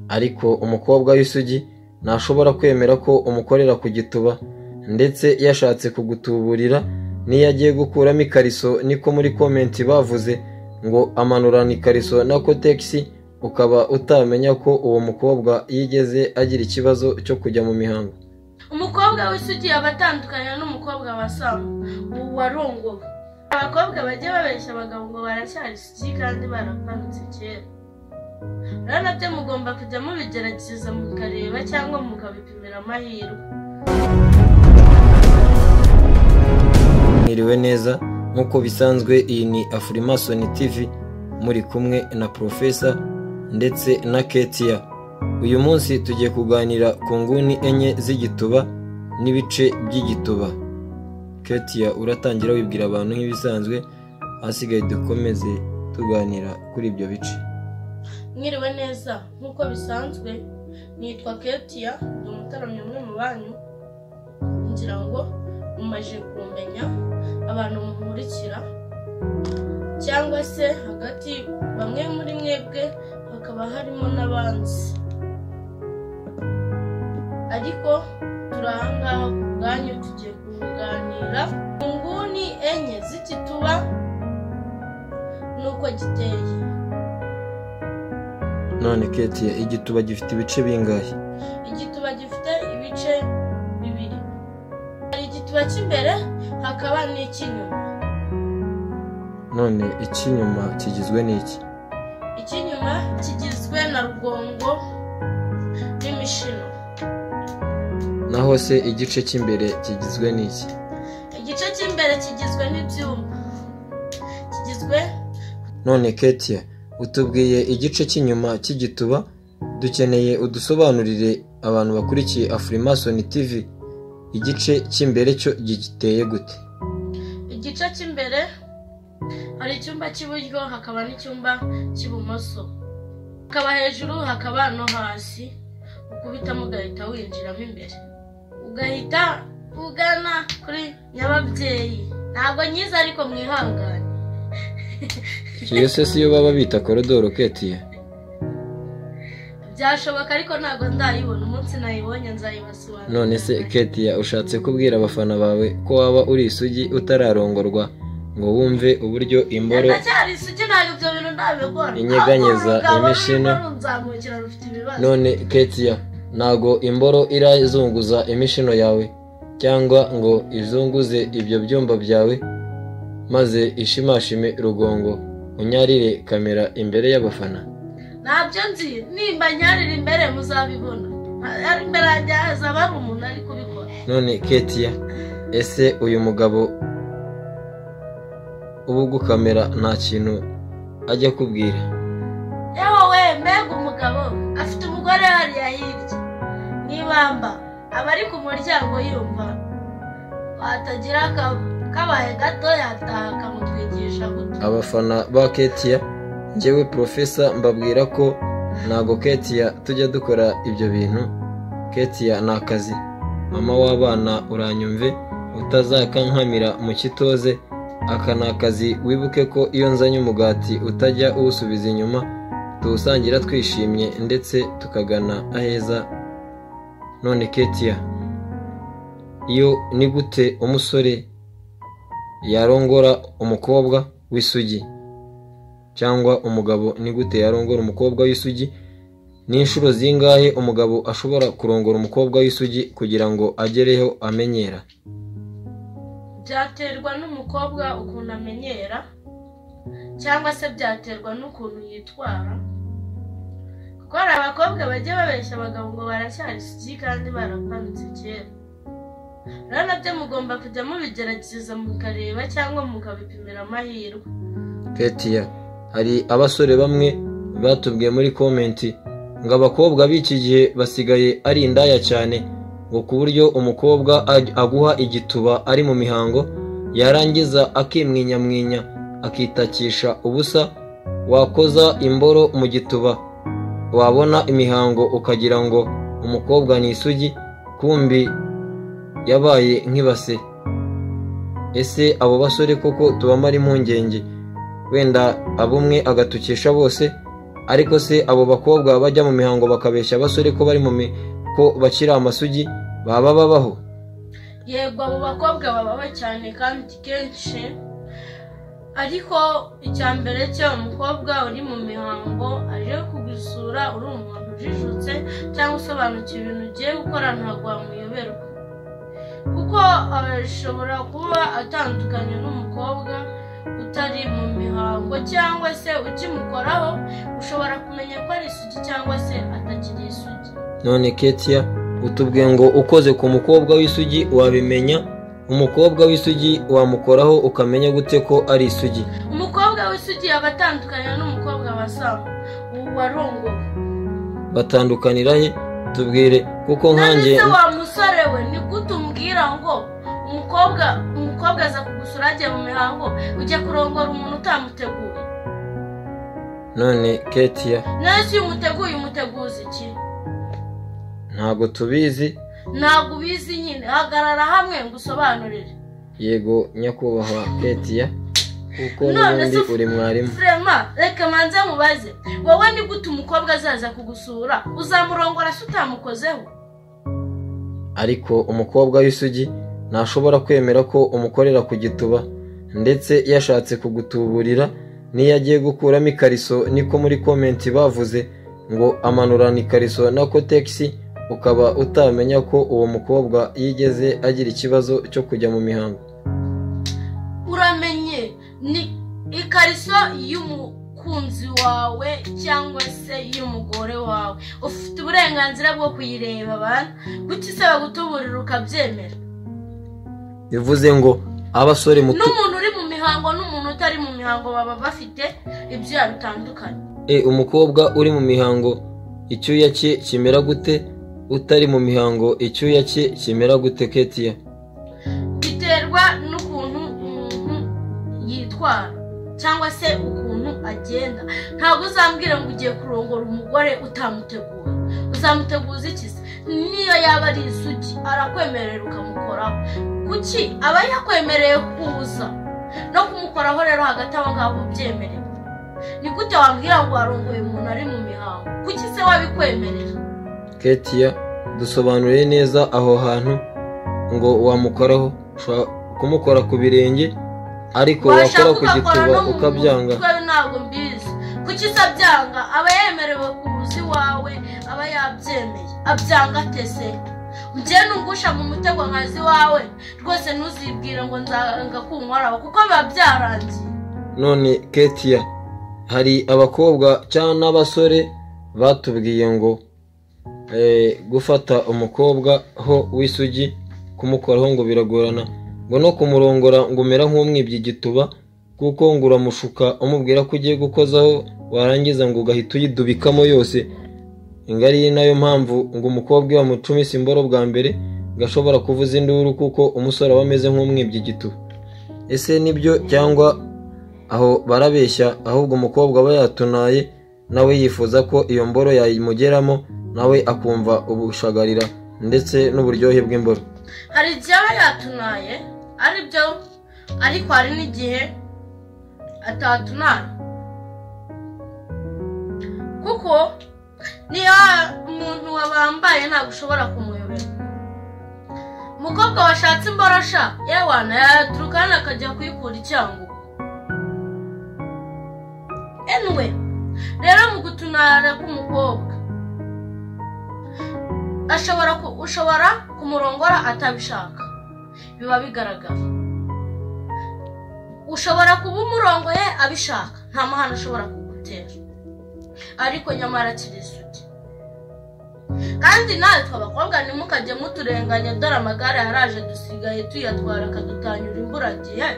ariko umukobwa w'isugi ntashobora kwemera ko umukorera ku gituba, ndetse yashatse kugutuburira n'iyo agiye gukuramo ikariso niko muri komenti bavuze ngo amanurana ikariso na kotegisi, ukaba utamenya ko uwo mukobwa yigeze agira ikibazo cyo kujya mu mihango. Umukobwa w'isugi aba atandukanye n'umukobwa wasambu warongowe. Abakobwa bajya babeshya abagabo ngo baracyari isugi kandi barapanutse kera. Rero nabyo mugomba kujya mubigerageza mukareba cyangwa mukabipimira amahirwe. Mwiriwe neza, nk'uko bisanzwe iyi ni Afrimason TV, muri kumwe na Professor ndetse na Ketia. Uyu munsi tugiye kuganira ku nguni enye z'igituba n'ibice by'igituba. Ketia, uratangira wibwira abantu nk'ibisanzwe, hasigaye dukomeze tuganira kuri ibyo bice. Mwiriwe neza, nk'uko bisanzwe nitwa Ketia, ndi umutaramyi umwe mu banyu, ngira ngo mumaje kumenya abantu mumurikira, cyangwa se hagati bamwe muri mwebwe hakaba harimo n'abanzi, ariko turahangaha ku bwanyu tugiye kuganira ku nguni enye z'igituba nuko giteye. None Ketia, igituba gifite ibice bingahe? Igituba gifite ibice bibiri, hari igituba cy'imbere hakaba n'icy'inyuma. None icy'inyuma kigizwe n'iki? Icy'inyuma kigizwe na rugongo n'imishino. Naho se igice cy'imbere kigizwe n'iki? Igice cy'imbere kigizwe n'ibyuma, kigizwe. None Ketia, utubwiye igice cy'inyuma cy'igituba, dukeneye udusobanurire abantu bakurikiye Afrimason TV, igice cy'imbere cyo giteye gute? Igice cy'imbere hari icyumba cy'iburyo hakaba n'icyumba cy'ibumoso, hakaba hejuru hakaba no hasi. Ukubitamo ugahita winjiramo imbere, ugahita ugana kuri nyababyeyi. Ntabwo nyiza ariko mwihangane. Iyo se siyo baba bita koridoro Ketia? Byashoboka ariko ntabwo ndayibona, umunsi nayibonye nzayibasobanurira. None se Ketia, ushatse kubwira abafana bawe ko waba uri isugi utararongorwa ngo wumve uburyo imboro ndacyari isugi, ntabwo ibyo bintu ndabikora, inyeganyeza imishino? None Ketia, ntago imboro irazunguza imishino yawe cyangwa ngo izunguze ibyo byumba byawe maze ishimashime rugongo unyarire kamera imbere y'abafana? Ntabyo nzi, nimba nyarira imbere muzabibona, imbere ajyaza bari umuntu ari kubikora. None Ketia, ese uyu mugabo ubu kamera nta kintu ajya kubwira? Yewe mbega umugabo afite umugore hariya hirya nibamba, aba ari ku muryango yumva, watagira kabaye gato yataha akamutwigisha gute. Abafana ba Ketia, njyewe Professor mbabwira ko ntago Ketia tujya dukora ibyo bintu. Ketia ni akazi, mama w'abana uranyumve, utazakankamira mu kitoze. Aka ni akazi, wibuke ko iyo nzanye umugati utajya uwusubiza inyuma, tuwusangira twishimye ndetse tukagana aheza. None Ketia, iyo ni gute umusore yarongora umukobwa w'isugi, cyangwa umugabo ni gute yarongora umukobwa w'isugi? Ni inshuro zingahe umugabo ashobora kurongora umukobwa w'isugi kugira ngo agereho amenyera? Byaterwa n'umukobwa ukuntu amenyera, cyangwa se byaterwa n'ukuntu yitwara, kuko hari abakobwa bajya babeshya abagabo ngo baracyari isugi kandi barapanutse kera. Rero nabyo mugomba kujya mubigerageza mukareba cyangwa mukabipimira amahirwe. Ketia, hari abasore bamwe batubwiye muri komenti ngo abakobwa b'iki gihe basigaye ari indaya cyane, ngo ku buryo umukobwa aguha igituba ari mu mihango, yarangiza akimwinyamwinya akitakisha ubusa, wakoza imboro mu gituba wabona imihango ukagira ngo umukobwa ni isugi, kumbi yabaye nk'ibase. Ese abo basore koko tubamara impungenge? Wenda abumwe agatukisha bose, ariko se abo bakobwa bajya mu mihango bakabeshya abasore ko bari ko bakiri amasugi baba babaho? Yego, abo bakobwa babaho cyane kandi kenshi, ariko icya mbere cyo umukobwa uri mu mihango aje kugusura uri umuntu ujijutse cyangwa usobanukiwe ibintu ugiye gukora ntabwo wamuyoberwa, kuko ashobora kuba atandukanye n'umukobwa utari mu mihango, cyangwa se ukimukoraho ushobora kumenya ko ari isugi cyangwa se atakiri isugi. None Ketia, utubwiye ngo ukoze ku mukobwa w'isugi wabimenya, umukobwa w'isugi wamukoraho ukamenya gute ko ari isugi? Umukobwa w'isugi aba atandukanye n'umukobwa wasambu warongowe. Batandukanira he? Tubwire, kuko nkanjye wa musore we ni gute umbwira ngo umukobwa aza kugusura agiye mu mihango ujya kurongora umuntu utamuteguye? None Ketia, nasi umuteguza iki? ntabwo tubizi. Ntabwo ubizi nyine, hagarara hamwe ngo usobanurire. Yego nyakubahwa Ketia, kuko n'ubundi uri mwarimu. Frema, reka manze mubaze, wowe ni gute umukobwa azaza kugusura uzamurongora se utamukozeho? Ariko umukobwa w'isugi ntashobora kwemera ko umukorera ku gituba, ndetse yashatse kugutuburira niyo agiye gukuramo ikariso, niko muri komenti bavuze ngo amanurana ikariso na kotegisi, ukaba utamenya ko uwo mukobwa yigeze agira ikibazo cyo kujya mu mihango. Uramenye ni ikariso y'umukunzi wawe cyangwa se y'umugore wawe, ufite uburenganzira bwo kuyireba bana, guki se bagutuburira ukabyemera? Bivuze ngo abasore n'umuntu uri mu mihango n'umuntu utari mu mihango baba bafite ibyo bitandukanye. Umukobwa uri mu mihango icyuya cye kimera gute, utari mu mihango icyuya cye kimera gute Ketia? Biterwa n'ukuntu umuntu yitwara cyangwa se ukuntu agenda. Ntabwo uzambwira ngo ugiye kurongora umugore utamuteguye. Uzamuteguza iki se? Niyo yaba ari isugi arakwemerera ukamukoraho. Kuki aba yakwemereye kuza no kumukoraho? Rero hagati abo ngabo byemerewe. Ni gute wambwira ngo warongoye umuntu ari mu mihango? Kuki se wabikwemerera? Ketia, dusobanuriye neza aho hantu ngo wamukoraho. Kumukora ku birenge, ariko wakora ku gituba ukabyanga. Ntabwo mbizi. Kuki se abyanga? Aba yemerewe kuza iwawe, aba yabyemeye. Abyanga atese. Ujye nungusha mu mutego nkazi wawe, rwose ntuzibwire ngo nzanga kunkoraho kuko biba byarangiye. None Ketia, hari abakobwa cyangwa n'abasore batubwiye ngo gufata umukobwa ho w'isugi kumukoraho ngo biragorana, ngo no kumurongora ngo umera nk'umwibye igituba, kuko ngo uramushuka umubwira ko ugiye gukozaho, warangiza ngo ugahita uyidubikamo yose. Ingari nayo mpamvu ngo umukobwa wamucumisa imboro bwa mbere gashobora kuvuza induru, kuko umusore aba ameze nk'umwibye igituba. Ese nibyo cyangwa aho barabeshya? Ahubwo umukobwa aba yatunaye nawe yifuza ko iyo mboro yayimugeramo, nawe akumva ubushagarira ndetse n'uburyohe bw'imboro. Hari igihe aba yatunaye ari byo, ariko hari n'igihe atatunara, kuko niyo umuntu wabambaye ntabwo ushobora kumuyobera. Umukobwa washatse imborosha yewana yaturuka hano akajya kuyikura icyangugu. Anyway, rero mu gutunara k'umukobwa ushobora kumurongora atabishaka, biba bigaragara. Ushobora kuba umurongoye abishaka, nta mahano ushobora kugutera, ariko nyamara akiri isugi. Kandi natwe abakobwa ntimukajye muturenganya, dore amagare yaraje dusigaye tuyatwara akadutanyura imburagihe,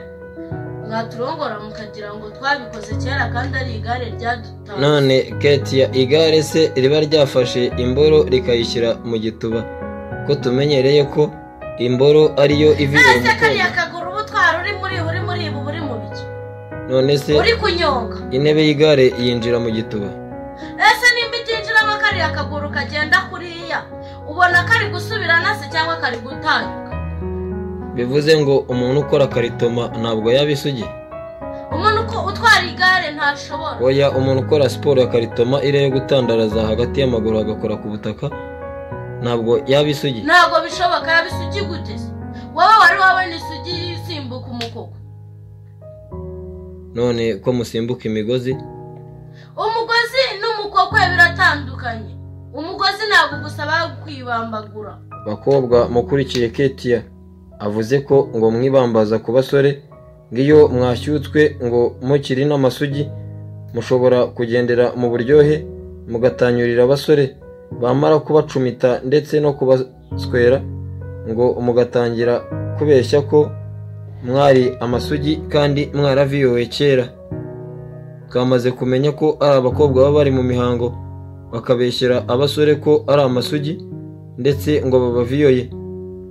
mwaturongora mukagira ngo twabikoze kera kandi ari igare ryadutaye. None Ketia, igare se riba ryafashe imboro rikayishyira mu gituba? Ko tumenyereye ko imboro ariyo ivira umukobwa. Ese kariya kaguru ubutwara uri mu biki? None se uri kunyonga intebe y'igare yinjira mu gituba? Ese nimba itinjiramo kariya kaguru kagenda kuriya, ubona kari gusubirana se cyangwa kari gutanyuka? Bivuze ngo umuntu ukora karitoma ntabwo yaba isugi? Umuntu utwara igare ntashobora. Oya, umuntu ukora siporo ya karitoma iriya yo gutandaraza hagati y'amaguru agakora ku butaka ntabwo yaba isugi. Ntabwo bishoboka, yaba isugi gute se? Wowe wari wabona isugi yisimbuka umukoko? None ko musimbuka imigozi? Umugozi n'umukokwe biratandukanye. Umugozi ntabwo gusaba kwibambagura. Bakobwa mukurikiye Ketia avuze ko ngo mwibambaza ku basore, ngiyo mwashyutswe ngo mukiri n'amasugi mushobora kugendera mu buryohe mugatanyurira abasore, bamara kubacumita ndetse no kubaswera ngo mugatangira kubeshya ko mwari amasugi kandi mwaraviyowe kera. Twamaze kumenya ko ari abakobwa baba bari mu mihango bakabeshyera abasore ko ari amasugi ndetse ngo babaviyoye,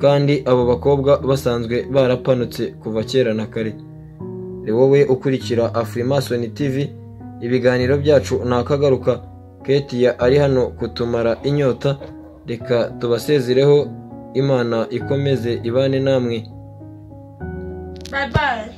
kandi abo bakobwa basanzwe barapanutse kuva kera na kare. Ni wowe ukurikira Afrimason TV, ibiganiro byacu nakagaruka. Ketia ari hano kutumara inyota, reka tubasezereho, Imana ikomeze ibane namwe. Bye bye.